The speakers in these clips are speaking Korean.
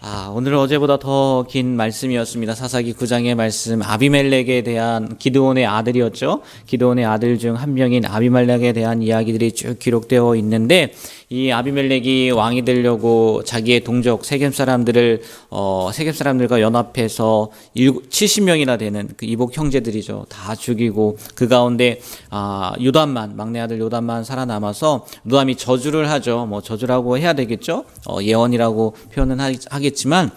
오늘은 어제보다 더 긴 말씀이었습니다. 사사기 9장의 말씀, 아비멜렉에 대한 기드온의 아들이었죠. 기드온의 아들 중 한 명인 아비멜렉에 대한 이야기들이 쭉 기록되어 있는데, 이 아비멜렉이 왕이 되려고 자기의 동족 세겜 사람들과 연합해서 70명이나 되는 그 이복 형제들이죠. 다 죽이고, 그 가운데 요담만, 막내 아들 요담만 살아남아서 요담이 저주를 하죠. 저주라고 해야 되겠죠. 예언이라고 표현은 하겠지만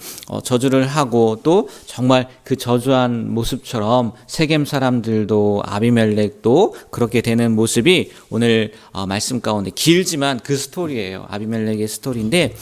저주를 하고, 또 정말 그 저주한 모습처럼 세겜 사람들도 아비멜렉도 그렇게 되는 모습이 오늘 말씀 가운데 길지만 그 스토리예요. 아비멜렉의 스토리인데,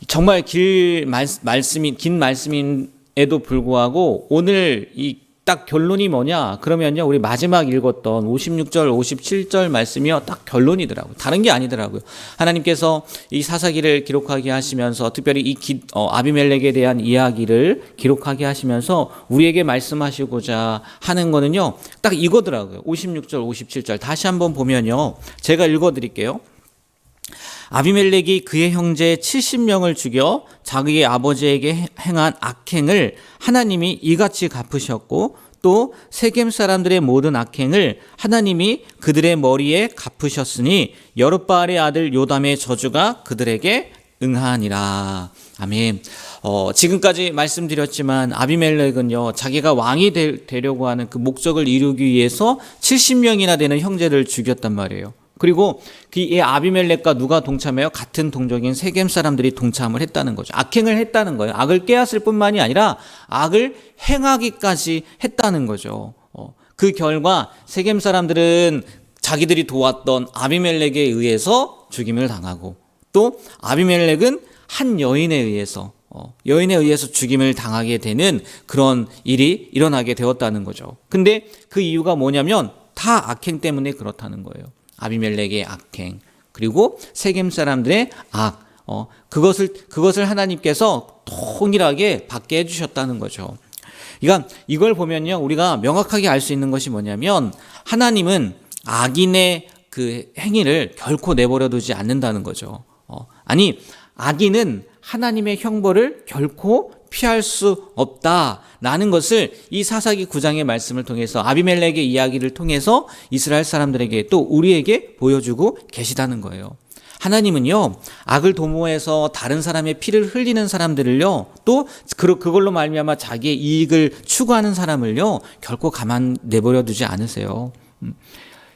정말 긴 말씀임에도 불구하고 오늘 이 딱 결론이 뭐냐 그러면요, 우리 마지막 읽었던 56절 57절 말씀이요, 딱 결론이더라고요. 다른 게 아니더라고요. 하나님께서 이 사사기를 기록하게 하시면서, 특별히 이 아비멜렉에 대한 이야기를 기록하게 하시면서 우리에게 말씀하시고자 하는 거는요, 딱 이거더라고요. 56절 57절 다시 한번 보면요, 제가 읽어드릴게요. 아비멜렉이 그의 형제 70명을 죽여 자기의 아버지에게 행한 악행을 하나님이 이같이 갚으셨고, 또 세겜 사람들의 모든 악행을 하나님이 그들의 머리에 갚으셨으니 여룻바알의 아들 요담의 저주가 그들에게 응하니라. 아멘. 지금까지 말씀드렸지만 아비멜렉은요, 자기가 왕이 되려고 하는 그 목적을 이루기 위해서 70명이나 되는 형제를 죽였단 말이에요. 그리고 이 아비멜렉과 누가 동참해요? 같은 동족인 세겜 사람들이 동참을 했다는 거죠. 악행을 했다는 거예요. 악을 깨었을 뿐만이 아니라 악을 행하기까지 했다는 거죠. 그 결과 세겜 사람들은 자기들이 도왔던 아비멜렉에 의해서 죽임을 당하고, 또 아비멜렉은 한 여인에 의해서 죽임을 당하게 되는 그런 일이 일어나게 되었다는 거죠. 근데 그 이유가 뭐냐면 다 악행 때문에 그렇다는 거예요. 아비멜렉의 악행, 그리고 세겜 사람들의 악, 그것을 하나님께서 동일하게 받게 해주셨다는 거죠. 그러니까 이걸 보면요, 우리가 명확하게 알 수 있는 것이 뭐냐면, 하나님은 악인의 그 행위를 결코 내버려 두지 않는다는 거죠. 악인은 하나님의 형벌을 결코 피할 수 없다라는 것을 이 사사기 9장의 말씀을 통해서, 아비멜렉의 이야기를 통해서 이스라엘 사람들에게, 또 우리에게 보여주고 계시다는 거예요. 하나님은요, 악을 도모해서 다른 사람의 피를 흘리는 사람들을요, 또 그걸로 말미암아 자기의 이익을 추구하는 사람을요, 결코 가만 내버려 두지 않으세요.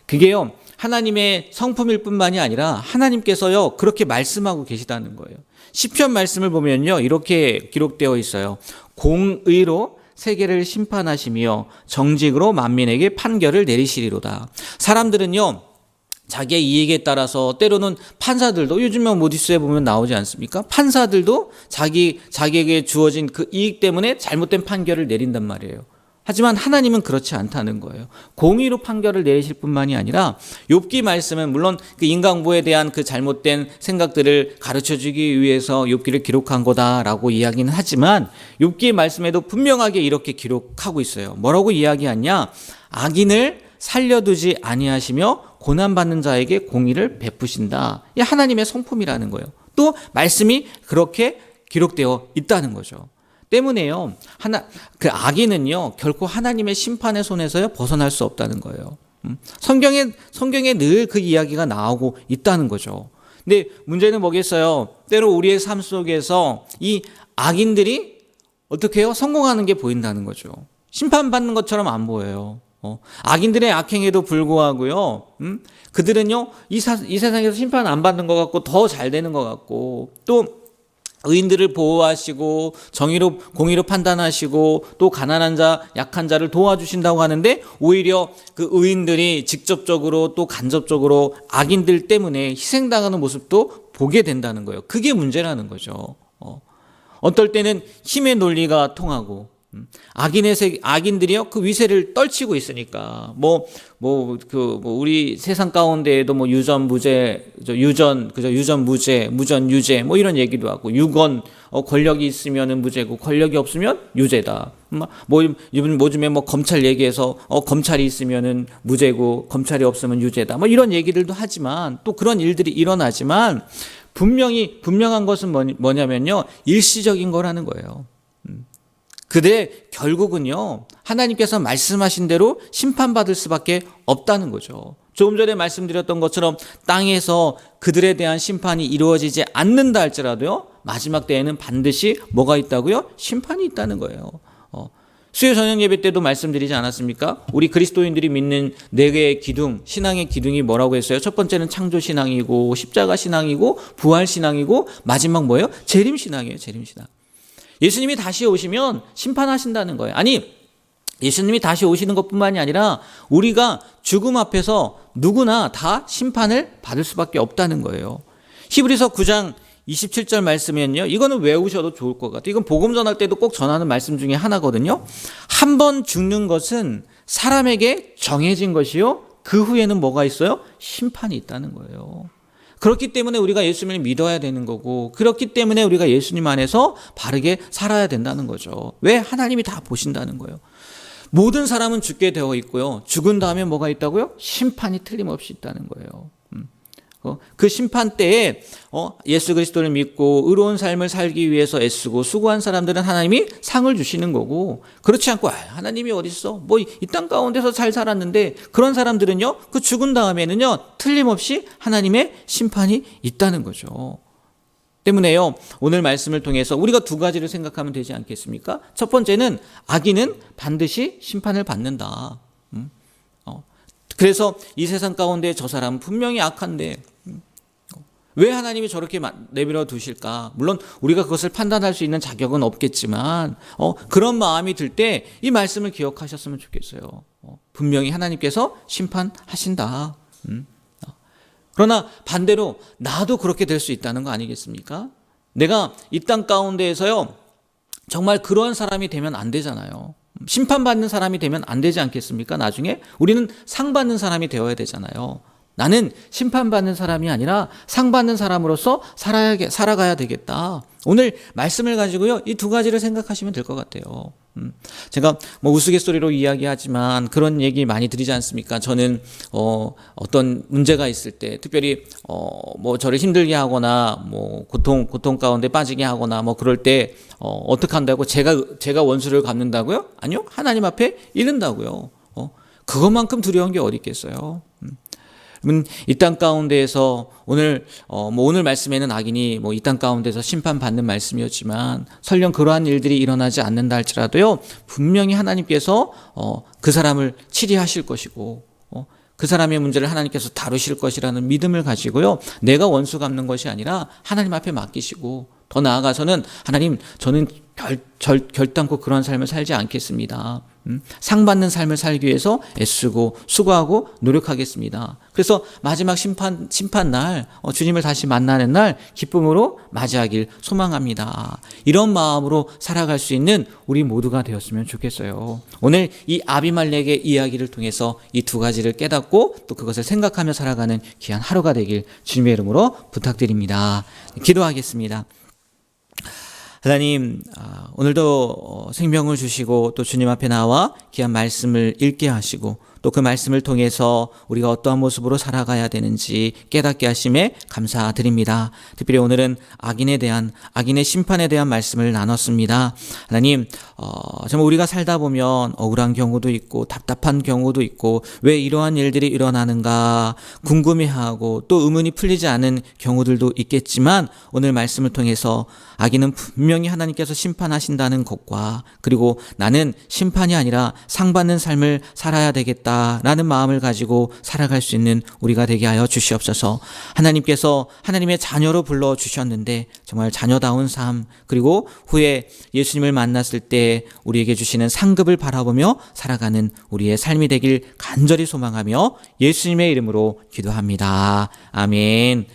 그게요, 하나님의 성품일 뿐만이 아니라 하나님께서요, 그렇게 말씀하고 계시다는 거예요. 시편 말씀을 보면요, 이렇게 기록되어 있어요. 공의로 세계를 심판하시며 정직으로 만민에게 판결을 내리시리로다. 사람들은요, 자기의 이익에 따라서, 때로는 판사들도, 요즘에 모디스에 보면 나오지 않습니까? 판사들도 자기에게 주어진 그 이익 때문에 잘못된 판결을 내린단 말이에요. 하지만 하나님은 그렇지 않다는 거예요. 공의로 판결을 내리실 뿐만이 아니라, 욥기 말씀은 물론 그 인간부에 대한 그 잘못된 생각들을 가르쳐주기 위해서 욥기를 기록한 거다라고 이야기는 하지만, 욥기의 말씀에도 분명하게 이렇게 기록하고 있어요. 뭐라고 이야기하냐? 악인을 살려두지 아니하시며 고난받는 자에게 공의를 베푸신다. 이 하나님의 성품이라는 거예요. 또 말씀이 그렇게 기록되어 있다는 거죠. 때문에요, 그 악인은요, 결코 하나님의 심판의 손에서 벗어날 수 없다는 거예요. 성경에 늘 그 이야기가 나오고 있다는 거죠. 근데 문제는 뭐겠어요? 때로 우리의 삶 속에서 이 악인들이 어떻게 해요? 성공하는 게 보인다는 거죠. 심판받는 것처럼 안 보여요. 악인들의 악행에도 불구하고요, 그들은요, 이 세상에서 심판 안 받는 것 같고 더 잘 되는 것 같고, 또 의인들을 보호하시고 공의로 판단하시고, 또 가난한 자, 약한 자를 도와주신다고 하는데, 오히려 그 의인들이 직접적으로 또 간접적으로 악인들 때문에 희생당하는 모습도 보게 된다는 거예요. 그게 문제라는 거죠. 어떨 때는 힘의 논리가 통하고, 악인들이요, 그 위세를 떨치고 있으니까, 우리 세상 가운데에도 유전, 무죄, 유전, 무죄, 무전, 유죄, 이런 얘기도 하고, 유권, 권력이 있으면 무죄고, 권력이 없으면 유죄다. 요즘에 검찰 얘기해서, 검찰이 있으면 무죄고, 검찰이 없으면 유죄다. 이런 얘기들도 하지만, 또 그런 일들이 일어나지만, 분명한 것은 뭐냐면요, 일시적인 거라는 거예요. 그대 결국은요, 하나님께서 말씀하신 대로 심판받을 수밖에 없다는 거죠. 조금 전에 말씀드렸던 것처럼 땅에서 그들에 대한 심판이 이루어지지 않는다 할지라도요, 마지막 때에는 반드시 뭐가 있다고요? 심판이 있다는 거예요. 수요 저녁 예배 때도 말씀드리지 않았습니까? 우리 그리스도인들이 믿는 네 개의 기둥, 신앙의 기둥이 뭐라고 했어요? 첫 번째는 창조 신앙이고, 십자가 신앙이고, 부활 신앙이고, 마지막 뭐예요? 재림 신앙이에요. 재림 신앙. 예수님이 다시 오시면 심판하신다는 거예요. 아니, 예수님이 다시 오시는 것뿐만이 아니라 우리가 죽음 앞에서 누구나 다 심판을 받을 수밖에 없다는 거예요. 히브리서 9장 27절 말씀이면요, 이거는 외우셔도 좋을 것 같아요. 이건 복음 전할 때도 꼭 전하는 말씀 중에 하나거든요. 한 번 죽는 것은 사람에게 정해진 것이요, 그 후에는 뭐가 있어요? 심판이 있다는 거예요. 그렇기 때문에 우리가 예수님을 믿어야 되는 거고, 그렇기 때문에 우리가 예수님 안에서 바르게 살아야 된다는 거죠. 왜? 하나님이 다 보신다는 거예요. 모든 사람은 죽게 되어 있고요, 죽은 다음에 뭐가 있다고요? 심판이 틀림없이 있다는 거예요. 그 심판 때에 예수 그리스도를 믿고 의로운 삶을 살기 위해서 애쓰고 수고한 사람들은 하나님이 상을 주시는 거고, 그렇지 않고 하나님이 어디 있어? 뭐 이 땅 가운데서 잘 살았는데, 그런 사람들은요, 그 죽은 다음에는요, 틀림없이 하나님의 심판이 있다는 거죠. 때문에요, 오늘 말씀을 통해서 우리가 두 가지를 생각하면 되지 않겠습니까? 첫 번째는 악인은 반드시 심판을 받는다. 그래서 이 세상 가운데 저 사람은 분명히 악한데 왜 하나님이 저렇게 내버려 두실까? 물론 우리가 그것을 판단할 수 있는 자격은 없겠지만 그런 마음이 들 때 이 말씀을 기억하셨으면 좋겠어요. 분명히 하나님께서 심판하신다. 그러나 반대로 나도 그렇게 될 수 있다는 거 아니겠습니까? 내가 이 땅 가운데에서요, 정말 그러한 사람이 되면 안 되잖아요. 심판받는 사람이 되면 안 되지 않겠습니까? 나중에 우리는 상받는 사람이 되어야 되잖아요. 나는 심판받는 사람이 아니라 상받는 사람으로서 살아가야 되겠다. 오늘 말씀을 가지고요, 이 두 가지를 생각하시면 될 것 같아요. 제가 뭐 우스갯소리로 이야기하지만 그런 얘기 많이 드리지 않습니까? 저는 어떤 문제가 있을 때, 특별히 뭐 저를 힘들게 하거나 뭐 고통 가운데 빠지게 하거나 뭐 그럴 때 어떻게 한다고? 제가 원수를 갚는다고요? 아니요, 하나님 앞에 이른다고요. 그것만큼 두려운 게 어디 있겠어요? 이 땅 가운데에서 오늘 말씀에는 악인이 이 땅 가운데서 심판받는 말씀이었지만, 설령 그러한 일들이 일어나지 않는다 할지라도요, 분명히 하나님께서 그 사람을 치리하실 것이고, 그 사람의 문제를 하나님께서 다루실 것이라는 믿음을 가지고요, 내가 원수 갚는 것이 아니라 하나님 앞에 맡기시고, 더 나아가서는 하나님, 저는 결단코 그런 삶을 살지 않겠습니다. 상받는 삶을 살기 위해서 애쓰고 수고하고 노력하겠습니다. 그래서 마지막 심판 날, 주님을 다시 만나는 날 기쁨으로 맞이하길 소망합니다. 이런 마음으로 살아갈 수 있는 우리 모두가 되었으면 좋겠어요. 오늘 이 아비멜렉의 이야기를 통해서 이 두 가지를 깨닫고 또 그것을 생각하며 살아가는 귀한 하루가 되길 주님의 이름으로 부탁드립니다. 기도하겠습니다. 하나님, 오늘도 생명을 주시고 또 주님 앞에 나와 귀한 말씀을 읽게 하시고, 또 그 말씀을 통해서 우리가 어떠한 모습으로 살아가야 되는지 깨닫게 하심에 감사드립니다. 특별히 오늘은 악인의 심판에 대한 말씀을 나눴습니다. 하나님, 정말 우리가 살다 보면 억울한 경우도 있고 답답한 경우도 있고, 왜 이러한 일들이 일어나는가 궁금해하고 또 의문이 풀리지 않은 경우들도 있겠지만, 오늘 말씀을 통해서 악인은 분명히 하나님께서 심판하신다는 것과, 그리고 나는 심판이 아니라 상받는 삶을 살아야 되겠다라는 마음을 가지고 살아갈 수 있는 우리가 되게 하여 주시옵소서. 하나님께서 하나님의 자녀로 불러주셨는데 정말 자녀다운 삶, 그리고 후에 예수님을 만났을 때 우리에게 주시는 상급을 바라보며 살아가는 우리의 삶이 되길 간절히 소망하며 예수님의 이름으로 기도합니다. 아멘.